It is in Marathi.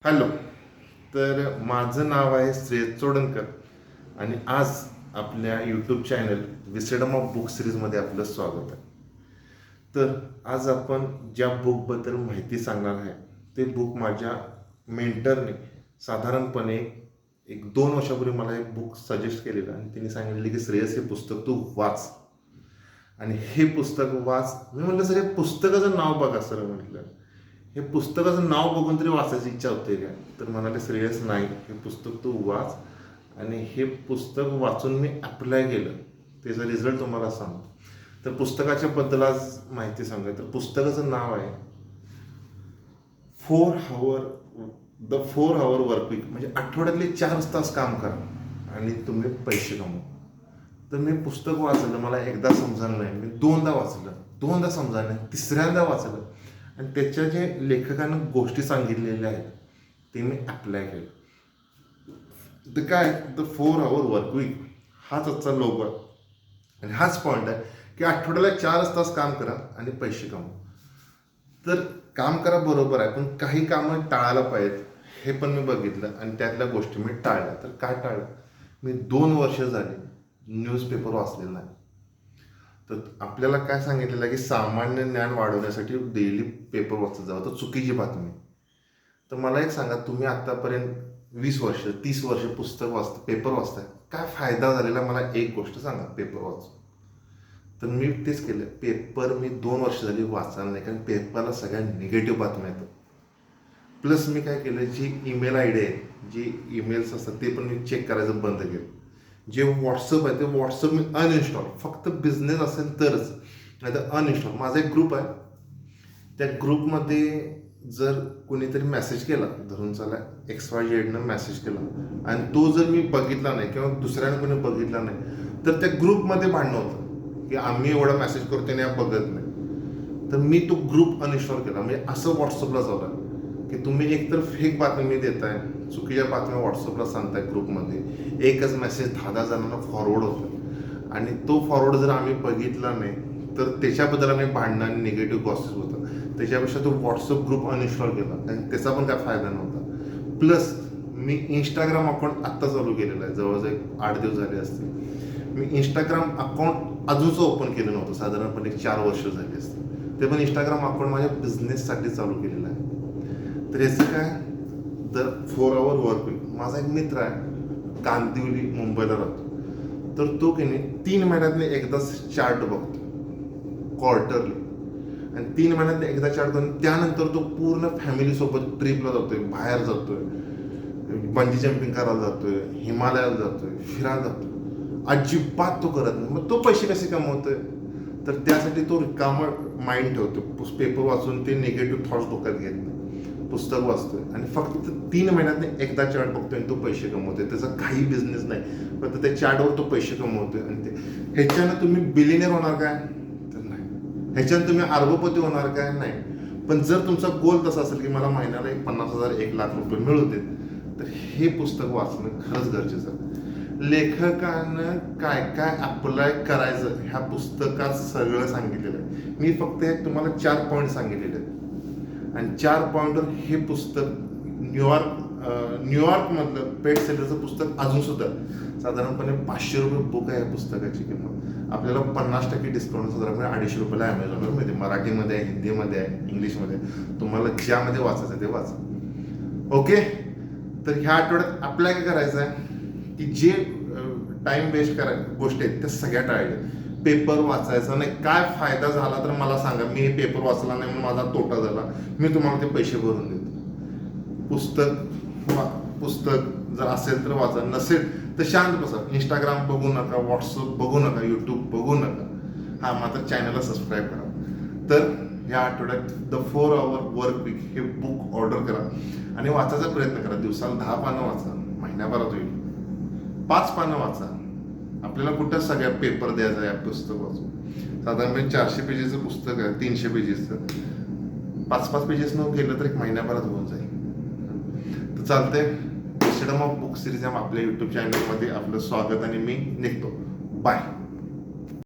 हॅलो. तर माझं नाव आहे श्रेयस चोडणकर आणि आज आपल्या YouTube channel wisdom of book सिरीजमध्ये आपलं स्वागत आहे. तर आज आपण ज्या बुकबद्दल माहिती सांगणार आहे ते बुक माझ्या मेंटरने साधारणपणे 1-2 वर्षापूर्वी मला एक बुक सजेस्ट केलेलं आणि तिने सांगितलेलं की श्रेयस हे पुस्तक तू वाच. आणि हे पुस्तक वाच. मी म्हटलं सर हे पुस्तकाचं नाव बघा सर. म्हटलं हे पुस्तकाचं नाव बघून तरी वाचायची इच्छा होते का? तर म्हणाले श्रेयस नाही, हे पुस्तक तू वाच. आणि हे पुस्तक वाचून मी अप्लाय केलं, त्याचा रिझल्ट तुम्हाला सांगतो. तर पुस्तकाच्या बद्दल आज माहिती सांगा. तर पुस्तकाचं नाव आहे 4 hour वर्क वीक. म्हणजे आठवड्यातले 4 तास काम करा आणि तुम्ही पैसे कमवा. तर मी पुस्तक वाचलं, मला एकदा समजलं नाही, मी 2दा वाचलं, 2दा समजलं नाही, 3ऱ्यांदा वाचलं आणि त्याच्या जे लेखकानं गोष्टी सांगितलेल्या आहेत ते मी अप्लाय केलं. तर काय, द 4 hour वर्क वीक हाच आजचा लोगो आहे आणि हाच पॉईंट आहे की आठवड्याला 4 तास काम करा आणि पैसे कमवा. तर काम करा बरोबर आहे, पण काही कामं टाळायला पाहिजेत हे पण मी बघितलं आणि त्यातल्या गोष्टी मी टाळल्या. तर काय टाळलं? मी 2 वर्ष झाली न्यूजपेपर वाचलेला नाही. तर आपल्याला काय सांगितलेलं आहे की सामान्य ज्ञान वाढवण्यासाठी डेली पेपर वाचत जावं. तर चुकीची बातमी. तर मला एक सांगा, तुम्ही आत्तापर्यंत 20 वर्ष 30 वर्ष पुस्तक पेपर वाचताय, काय फायदा झालेला मला एक गोष्ट सांगा पेपर वाचून. तर मी तेच केलं, पेपर मी 2 वर्ष झाली वाचणार नाही, कारण पेपरला सगळ्या निगेटिव्ह बातम्या येतात. प्लस मी काय केलं, जी ईमेल आय डी आहे, जी ईमेल्स असतात ते पण मी चेक करायचं बंद केलं. जे व्हॉट्सअप आहे ते व्हॉट्सअप मी अनइन्स्टॉल, फक्त बिझनेस असेल तरच, नाही तर अनइन्स्टॉल. माझा एक ग्रुप आहे, त्या ग्रुपमध्ये जर कोणीतरी मेसेज केला, धरून चला XYZ मेसेज केला आणि तो जर मी बघितला नाही किंवा दुसऱ्याने कोणी बघितला नाही, तर त्या ग्रुपमध्ये भांडणं होतं की आम्ही एवढा मेसेज करतो आणि बघत नाही. तर मी तो ग्रुप अनइन्स्टॉल केला. म्हणजे असं व्हॉट्सअपला चालू की तुम्ही एकतर फेक बातमी देताय, चुकीच्या बातम्या व्हॉट्सअपला सांगताय ग्रुपमध्ये, एकच मेसेज 10-10 जणांना फॉरवर्ड होतो आणि तो फॉरवर्ड जर आम्ही बघितला नाही तर त्याच्याबद्दल आम्ही भांडणं आणि निगेटिव्ह गॉसिप होतं. त्याच्यापेक्षा तो व्हॉट्सअप ग्रुप अनइन्स्टॉल केला आणि त्याचा पण काय फायदा नव्हता. प्लस मी इंस्टाग्राम अकाउंट आत्ता चालू केलेलं आहे, जवळजवळ 8 दिवस झाले असते. मी इंस्टाग्राम अकाउंट अजूनच ओपन केलं नव्हतं, साधारणपणे 4 वर्ष झाली असते. ते पण इंस्टाग्राम अकाउंट माझ्या बिझनेससाठी चालू केलेलं आहे. तर याचं काय, तर 4 hour वर्क वीक. माझा एक मित्र आहे, कांदिवली, मुंबईला राहतो. तर तो की नाही 3 महिन्यातले एकदाच चार्ट बघतो, क्वार्टरली. आणि 3 महिन्यातले एकदा चार्ट बघून त्यानंतर तो पूर्ण फॅमिलीसोबत ट्रिपला जातोय, बाहेर जातोय, बंजी जम्पिंग करायला जातोय, हिमालयाला जातोय, फिरायला जातोय. अजिबात तो करत नाही. मग तो पैसे कसे कमवतोय? तर त्यासाठी तो रिकामं माइंड ठेवतो, पेपर वाचून ते निगेटिव्ह थॉट्स डोक्यात घेत नाही, पुस्तक वाचतोय आणि फक्त 3 महिन्यातने एकदा चार्ट बघतोय आणि तो पैसे कमवतोय. त्याचा काही बिझनेस नाही, फक्त त्या चार्टवर तो पैसे कमवतोय. आणि ते ह्याच्यानं तुम्ही बिलियनर होणार काय? तर नाही. ह्याच्यानं तुम्ही अरबपती होणार काय? नाही. पण जर तुमचा गोल तसा असेल की मला महिन्याला 50,000 1,00,000 रुपये मिळू देत, तर हे पुस्तक वाचणं खरंच गरजेचं आहे. लेखकानं काय काय अप्लाय करायचं ह्या पुस्तकात सगळं सांगितलेलं आहे. मी फक्त तुम्हाला 4 पॉईंट सांगितलेले आहेत आणि 4 पॉईंटवर हे पुस्तक न्यूयॉर्कमधलं पेट सेलरचं पुस्तक अजूनसुद्धा साधारणपणे 500 रुपये बुक आहे. या पुस्तकाची किंमत आपल्याला 50% डिस्काउंट साधारणपणे 250 रुपयाला ॲमेझॉनवर मिळते. मराठीमध्ये आहे, हिंदीमध्ये आहे, इंग्लिशमध्ये आहे. तुम्हाला ज्यामध्ये वाचायचं ते वाचा. ओके. तर ह्या आठवड्यात अप्लाय काय करायचं आहे की जे टाईम वेस्ट गोष्टी आहेत त्या सगळ्या टाळल्या. पेपर वाचायचा नाही. काय फायदा झाला तर मला सांगा. मी हे पेपर वाचला नाही म्हणून माझा तोटा झाला, मी तुम्हाला ते पैसे भरून देतो. पुस्तक जर असेल तर वाचा, नसेल तर शांत बसा. इंस्टाग्राम बघू नका, व्हॉट्सअप बघू नका, यूट्यूब बघू नका. हां, मात्र चॅनलला सबस्क्राईब करा. तर या आठवड्यात द 4 hour वर्क वीक हे बुक ऑर्डर करा आणि वाचायचा प्रयत्न करा. दिवसाला 10 पानं वाचा, महिन्याभरात होईल. 5 पानं वाचा. आपल्याला कुठं सगळ्या पेपर द्यायचा आहे या पुस्तक वाचून. साधारणपणे 400 पेजेसचं पुस्तक आहे, 300 पेजेसचं. 5-5 पेजेस न केलं तर 1 महिन्याभरात होऊन जाईल. तर चालतंय. विस्डम ऑफ बुक सिरीज आपल्या यूट्यूब चॅनलमध्ये आपलं स्वागत आणि मी निघतो. बाय.